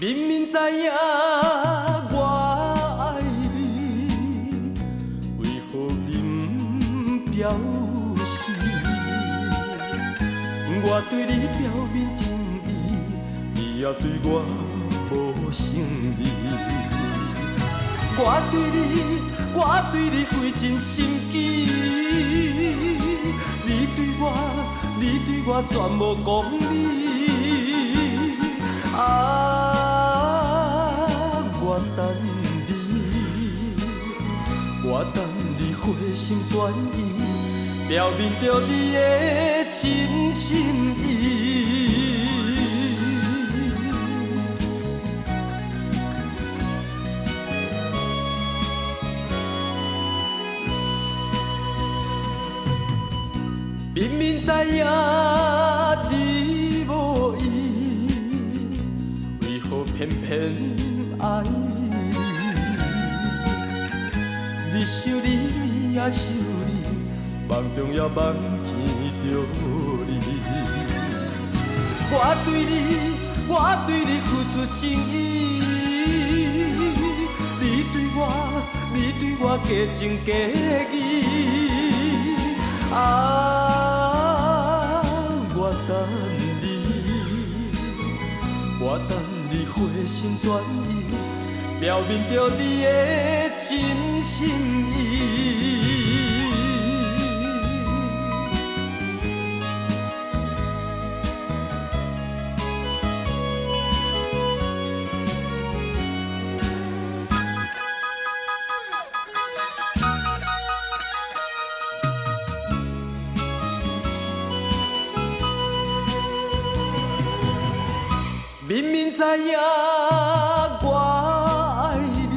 明明知影我爱你，为何忍表示？我对你表明情意，你也对我无诚意。我对你费尽心机，你对我全无讲理。我等你回心转意，表明着你的真心意。明明知影你无意，为何偏偏爱你？你想你也想你，梦中也梦见着你。我对你付出情意，你对我假情假意。我等你回心转意，表明着你的真心意。明明知影我爱你，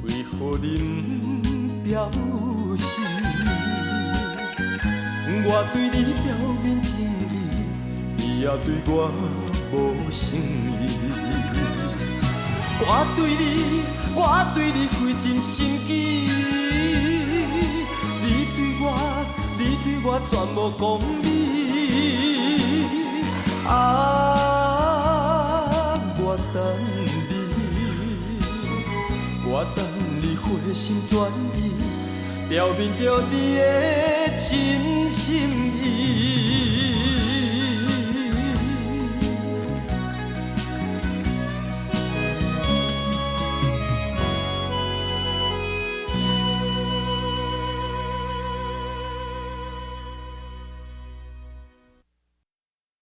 为何忍表示？我对你表明情意，你也对我无诚意。我对你费尽心机，你对我全无讲理。我等你回心转意，表明着你的真心意。